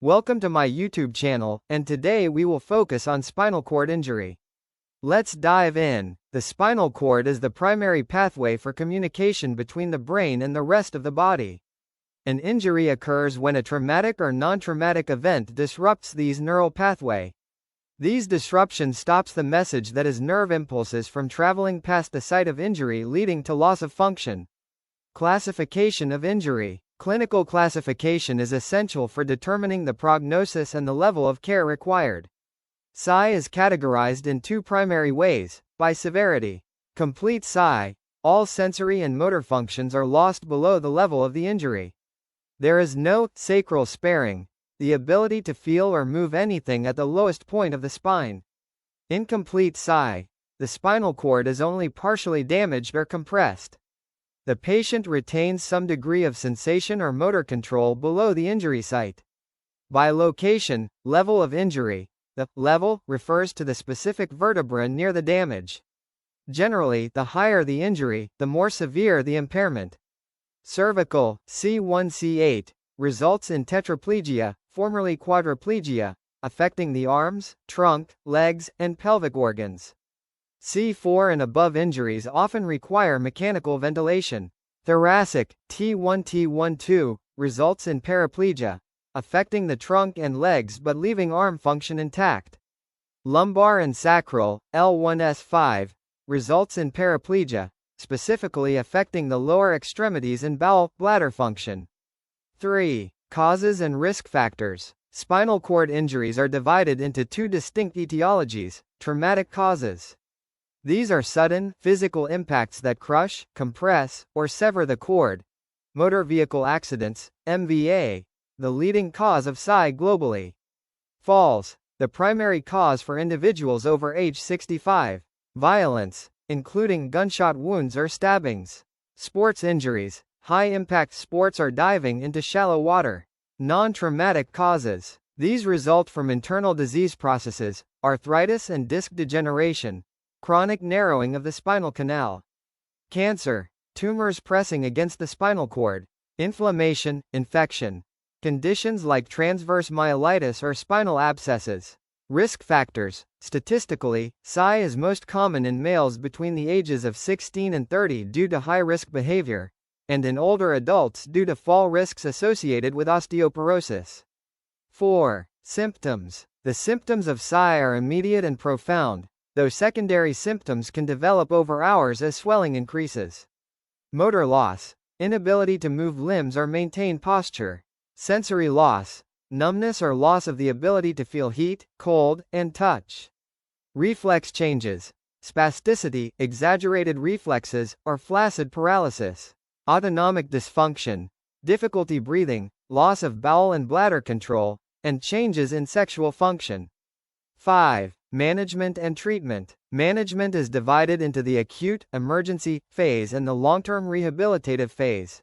Welcome to my YouTube channel, and today we will focus on spinal cord injury. Let's dive in. The spinal cord is the primary pathway for communication between the brain and the rest of the body. An injury occurs when a traumatic or non-traumatic event disrupts these neural pathway. These disruptions stops the message that is nerve impulses from traveling past the site of injury, leading to loss of function. Classification of injury. Clinical classification is essential for determining the prognosis and the level of care required. PSI is categorized in two primary ways: by severity. Complete PSI, all sensory and motor functions are lost below the level of the injury. There is no sacral sparing, the ability to feel or move anything at the lowest point of the spine. Incomplete PSI, the spinal cord is only partially damaged or compressed. The patient retains some degree of sensation or motor control below the injury site. By location, level of injury, the level refers to the specific vertebra near the damage. Generally, the higher the injury, the more severe the impairment. Cervical, C1-C8, results in tetraplegia, formerly quadriplegia, affecting the arms, trunk, legs, and pelvic organs. C4 and above injuries often require mechanical ventilation. Thoracic, T1-T12, results in paraplegia, affecting the trunk and legs but leaving arm function intact. Lumbar and sacral, L1-S5, results in paraplegia, specifically affecting the lower extremities and bladder function. 3. Causes and risk factors. Spinal cord injuries are divided into two distinct etiologies: traumatic causes. These are sudden, physical impacts that crush, compress, or sever the cord. Motor vehicle accidents, MVA, the leading cause of PSI globally. Falls, the primary cause for individuals over age 65. Violence, including gunshot wounds or stabbings. Sports injuries, high-impact sports or diving into shallow water. Non-traumatic causes. These result from internal disease processes, arthritis and disc degeneration. Chronic narrowing of the spinal canal. Cancer, tumors pressing against the spinal cord. Inflammation, infection. Conditions like transverse myelitis or spinal abscesses. Risk factors. Statistically, PSI is most common in males between the ages of 16 and 30 due to high-risk behavior, and in older adults due to fall risks associated with osteoporosis. 4. Symptoms. The symptoms of PSI are immediate and profound, though secondary symptoms can develop over hours as swelling increases. Motor loss, inability to move limbs or maintain posture. Sensory loss, numbness or loss of the ability to feel heat, cold, and touch. Reflex changes, spasticity, exaggerated reflexes, or flaccid paralysis. Autonomic dysfunction, difficulty breathing, loss of bowel and bladder control, and changes in sexual function. 5. Management and treatment. Management is divided into the acute, emergency, phase and the long-term rehabilitative phase.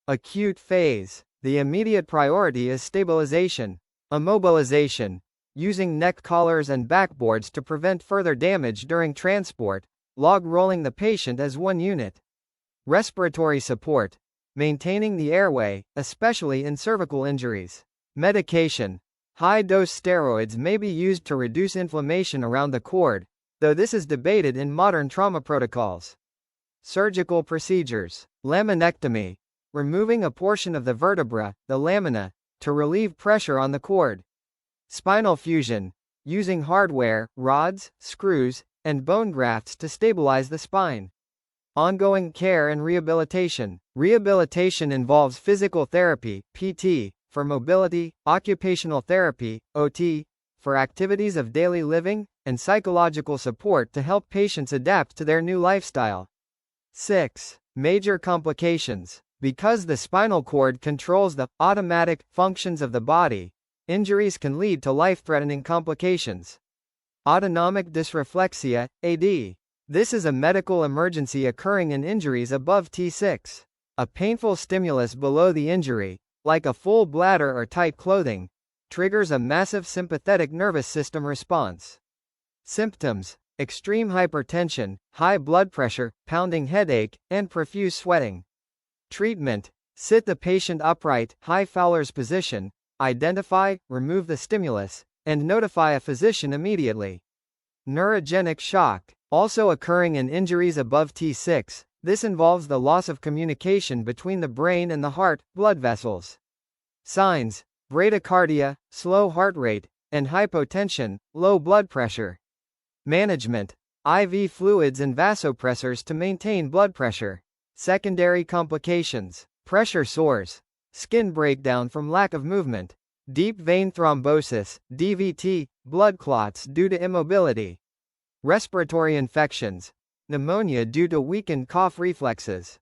Acute phase. The immediate priority is stabilization. Immobilization. Using neck collars and backboards to prevent further damage during transport, log rolling the patient as one unit. Respiratory support. Maintaining the airway, especially in cervical injuries. Medication. High-dose steroids may be used to reduce inflammation around the cord, though this is debated in modern trauma protocols. Surgical procedures. Laminectomy. Removing a portion of the vertebra, the lamina, to relieve pressure on the cord. Spinal fusion. Using hardware, rods, screws, and bone grafts to stabilize the spine. Ongoing care and rehabilitation. Rehabilitation involves physical therapy, PT, for mobility, occupational therapy, OT, for activities of daily living, and psychological support to help patients adapt to their new lifestyle. 6. Major complications. Because the spinal cord controls the autonomic functions of the body, injuries can lead to life-threatening complications. Autonomic dysreflexia, AD. This is a medical emergency occurring in injuries above T6. A painful stimulus below the injury, like a full bladder or tight clothing, triggers a massive sympathetic nervous system response. Symptoms: extreme hypertension, high blood pressure, pounding headache, and profuse sweating. Treatment: sit the patient upright, high Fowler's position, identify, remove the stimulus, and notify a physician immediately. Neurogenic shock, also occurring in injuries above T6, this involves the loss of communication between the brain and the heart, blood vessels. Signs: bradycardia, slow heart rate, and hypotension, low blood pressure. Management: IV fluids and vasopressors to maintain blood pressure. Secondary complications: pressure sores, skin breakdown from lack of movement, deep vein thrombosis, DVT, blood clots due to immobility. Respiratory infections, pneumonia due to weakened cough reflexes.